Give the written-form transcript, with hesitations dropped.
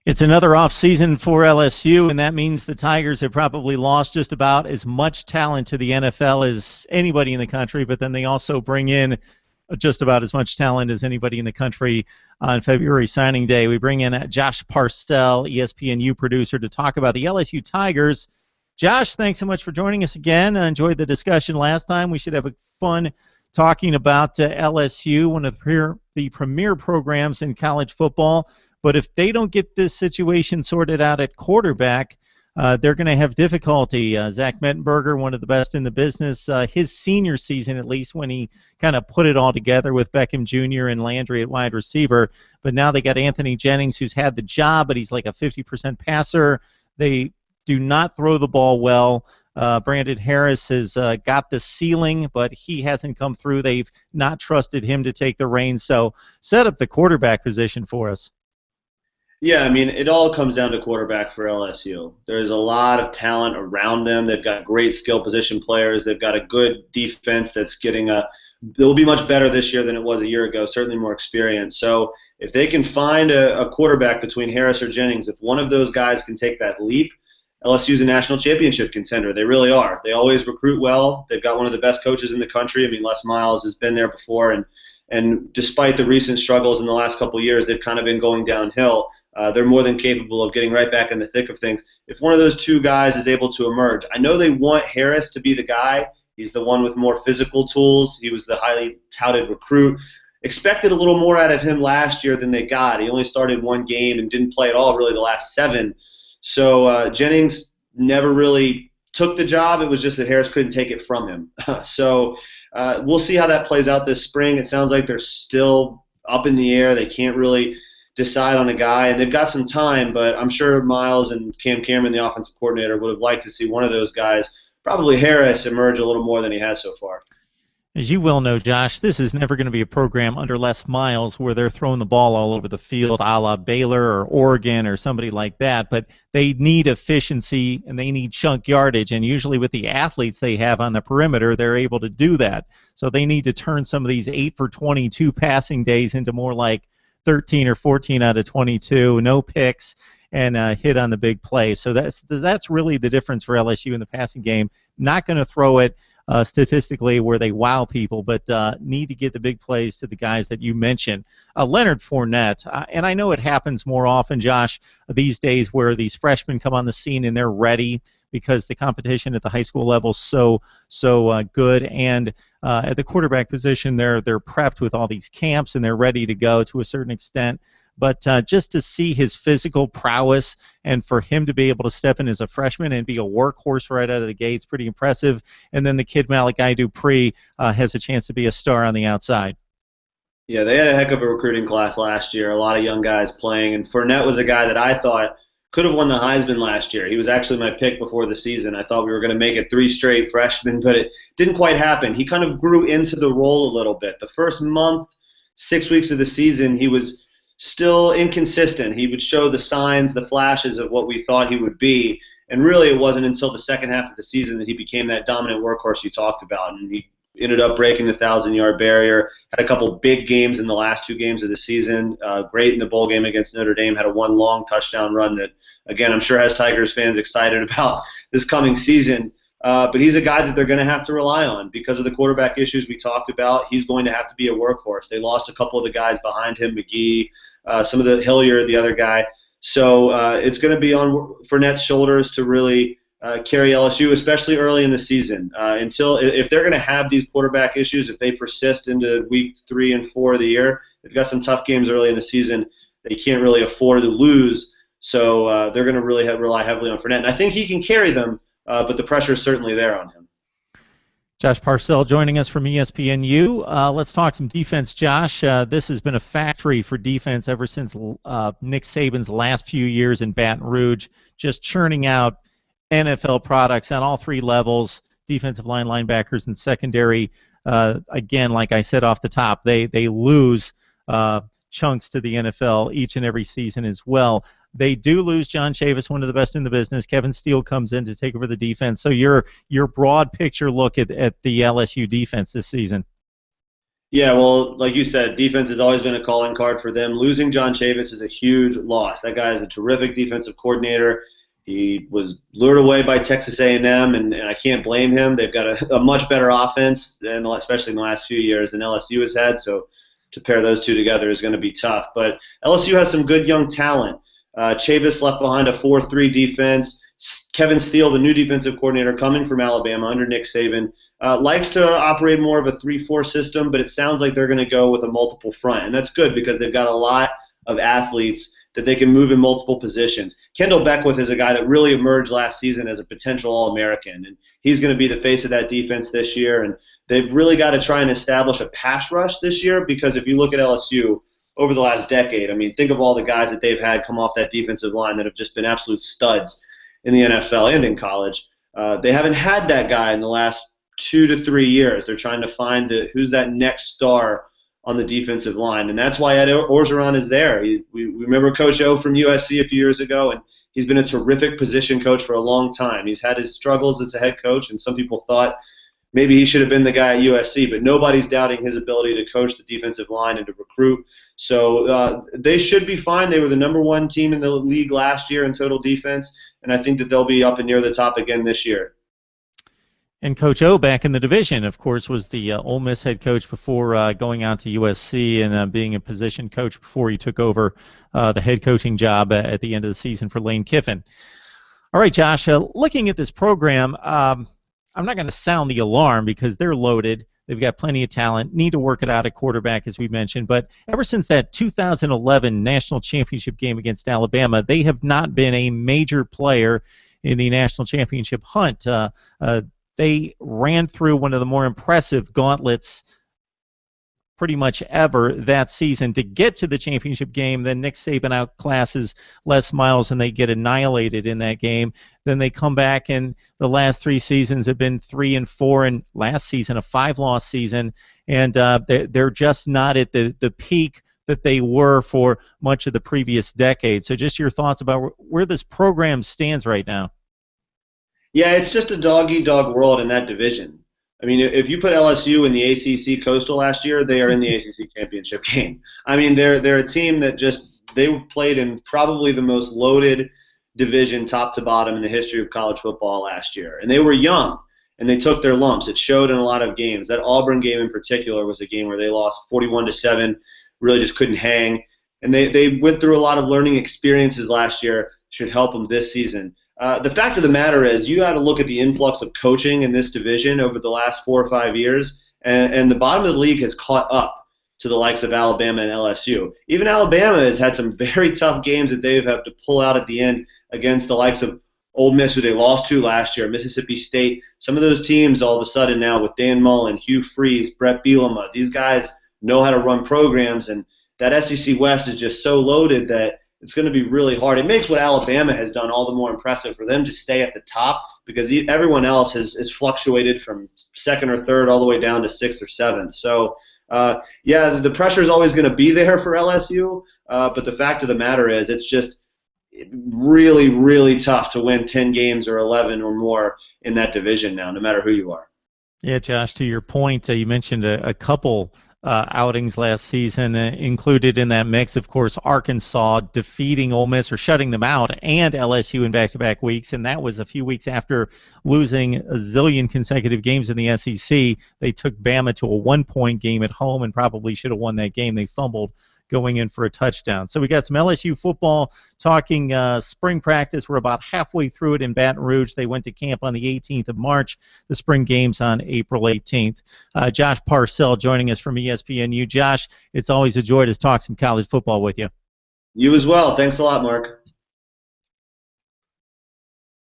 It's another off season for LSU, and that means the Tigers have probably lost just about as much talent to the NFL as anybody in the country, but then they also bring in just about as much talent as anybody in the country on February signing day. We bring in Josh Parcell, ESPNU producer, to talk about the LSU Tigers. Josh, thanks so much for joining us again. I enjoyed the discussion last time. We should have a fun talking about LSU, one of the premier programs in college football. But if they don't get this situation sorted out at quarterback, they're going to have difficulty. Zach Mettenberger, one of the best in the business, his senior season at least, when he kind of put it all together with Beckham Jr. and Landry at wide receiver. But now they got Anthony Jennings, who's had the job, but he's like a 50% passer. They do not throw the ball well. Brandon Harris has got the ceiling, but he hasn't come through. They've not trusted him to take the reins. So set up the quarterback position for us. Yeah, I mean, it all comes down to quarterback for LSU. There's a lot of talent around them. They've got great skill position players. They've got a good defense that's they'll be much better this year than it was a year ago, certainly more experience. So if they can find a quarterback between Harris or Jennings, if one of those guys can take that leap, LSU's a national championship contender. They really are. They always recruit well. They've got one of the best coaches in the country. I mean, Les Miles has been there before, and despite the recent struggles in the last couple of years, they've kind of been going downhill. They're more than capable of getting right back in the thick of things. If one of those two guys is able to emerge, I know they want Harris to be the guy. He's the one with more physical tools. He was the highly touted recruit. Expected a little more out of him last year than they got. He only started one game and didn't play at all really the last 7. So Jennings never really took the job. It was just that Harris couldn't take it from him. So we'll see how that plays out this spring. It sounds like they're still up in the air. They can't really decide on a guy, and they've got some time, but I'm sure Miles and Cam Cameron, the offensive coordinator, would have liked to see one of those guys, probably Harris, emerge a little more than he has so far. As you well know, Josh, this is never going to be a program under Les Miles where they're throwing the ball all over the field a la Baylor or Oregon or somebody like that, but they need efficiency and they need chunk yardage, and usually with the athletes they have on the perimeter, they're able to do that. So they need to turn some of these 8 for 22 passing days into more like 13 or 14 out of 22, no picks, and hit on the big play. So that's really the difference for LSU in the passing game. Not going to throw it statistically where they wow people, but need to get the big plays to the guys that you mentioned. Leonard Fournette, and I know it happens more often, Josh, these days where these freshmen come on the scene and they're ready because the competition at the high school level is so good, and at the quarterback position they're prepped with all these camps and they're ready to go to a certain extent. But just to see his physical prowess and for him to be able to step in as a freshman and be a workhorse right out of the gates, pretty impressive. And then the kid Malachi Dupree has a chance to be a star on the outside. Yeah, they had a heck of a recruiting class last year, a lot of young guys playing, and Fournette was a guy that I thought could have won the Heisman last year. He was actually my pick before the season. I thought we were going to make it 3 straight freshmen, but it didn't quite happen. He kind of grew into the role a little bit. The first month, 6 weeks of the season, he was still inconsistent. He would show the signs, the flashes of what we thought he would be, and really it wasn't until the second half of the season that he became that dominant workhorse you talked about, and he ended up breaking the 1,000-yard barrier, had a couple big games in the last 2 games of the season, great in the bowl game against Notre Dame, had a 1 long touchdown run that, again, I'm sure has Tigers fans excited about this coming season. But he's a guy that they're going to have to rely on because of the quarterback issues we talked about. He's going to have to be a workhorse. They lost a couple of the guys behind him, McGee, some of the Hilliard, the other guy. So it's going to be on Fournette's shoulders to really carry LSU, especially early in the season. If they're going to have these quarterback issues, if they persist into week 3 and 4 of the year, they've got some tough games early in the season. They can't really afford to lose. So they're going to really rely heavily on Fournette. And I think he can carry them, but the pressure is certainly there on him. Josh Parcell joining us from ESPNU. Let's talk some defense, Josh. This has been a factory for defense ever since Nick Saban's last few years in Baton Rouge, just churning out NFL products on all 3 levels, defensive line, linebackers, and secondary. Again, like I said off the top, they lose chunks to the NFL each and every season as well. They do lose John Chavis, one of the best in the business. Kevin Steele comes in to take over the defense. So your broad picture look at the LSU defense this season. Yeah, well, like you said, defense has always been a calling card for them. Losing John Chavis is a huge loss. That guy is a terrific defensive coordinator. He was lured away by Texas A&M, and I can't blame him. They've got a much better offense, and especially in the last few years, than LSU has had. So to pair those two together is going to be tough. But LSU has some good young talent. Chavis left behind a 4-3 defense. Kevin Steele, the new defensive coordinator coming from Alabama under Nick Saban, likes to operate more of a 3-4 system, but it sounds like they're going to go with a multiple front. And that's good because they've got a lot of athletes that they can move in multiple positions. Kendall Beckwith is a guy that really emerged last season as a potential All-American, and he's going to be the face of that defense this year. And they've really got to try and establish a pass rush this year because if you look at LSU over the last decade, I mean, think of all the guys that they've had come off that defensive line that have just been absolute studs in the NFL and in college. They haven't had that guy in the last 2 to 3 years. They're trying to find who's that next star on the defensive line, and that's why Ed Orgeron is there. We remember Coach O from USC a few years ago, and he's been a terrific position coach for a long time. He's had his struggles as a head coach, and some people thought maybe he should have been the guy at USC, but nobody's doubting his ability to coach the defensive line and to recruit. So they should be fine. They were the #1 team in the league last year in total defense, and I think that they'll be up and near the top again this year. And Coach O back in the division, of course, was the Ole Miss head coach before going out to USC and being a position coach before he took over the head coaching job at the end of the season for Lane Kiffin. All right, Josh, looking at this program, I'm not going to sound the alarm because they're loaded. They've got plenty of talent, need to work it out at quarterback, as we mentioned. But ever since that 2011 national championship game against Alabama, they have not been a major player in the national championship hunt. They ran through one of the more impressive gauntlets pretty much ever that season to get to the championship game. Then Nick Saban outclasses Les Miles and they get annihilated in that game. Then they come back, and the last 3 seasons have been 3-4, and last season a 5-loss season, and they're just not at the peak that they were for much of the previous decade. So just your thoughts about where this program stands right now. Yeah, it's just a dog-eat-dog world in that division. I mean, if you put LSU in the ACC Coastal last year, they are in the ACC championship game. I mean, they're a team that they played in probably the most loaded division top to bottom in the history of college football last year. And they were young, and they took their lumps. It showed in a lot of games. That Auburn game in particular was a game where they lost 41-7, really just couldn't hang. And they went through a lot of learning experiences last year, should help them this season. The fact of the matter is you got to look at the influx of coaching in this division over the last 4 or 5 years, and the bottom of the league has caught up to the likes of Alabama and LSU. Even Alabama has had some very tough games that they've had to pull out at the end against the likes of Ole Miss, who they lost to last year, Mississippi State. Some of those teams all of a sudden now with Dan Mullen, Hugh Freeze, Brett Bielema, these guys know how to run programs, and that SEC West is just so loaded that it's going to be really hard. It makes what Alabama has done all the more impressive for them to stay at the top because everyone else has fluctuated from 2nd or 3rd all the way down to 6th or 7th. So, yeah, the pressure is always going to be there for LSU, but the fact of the matter is it's just really, really tough to win 10 games or 11 or more in that division now, no matter who you are. Yeah, Josh, to your point, you mentioned a couple outings last season. Included in that mix, of course, Arkansas defeating Ole Miss or shutting them out, and LSU in back-to-back weeks, and that was a few weeks after losing a zillion consecutive games in the SEC. They took Bama to a 1-point game at home and probably should have won that game. They fumbled going in for a touchdown. So we got some LSU football talking spring practice. We're about halfway through it in Baton Rouge. They went to camp on the 18th of March. The spring games on April 18th. Josh Parcell joining us from ESPNU. Josh, it's always a joy to talk some college football with you. You as well. Thanks a lot, Mark.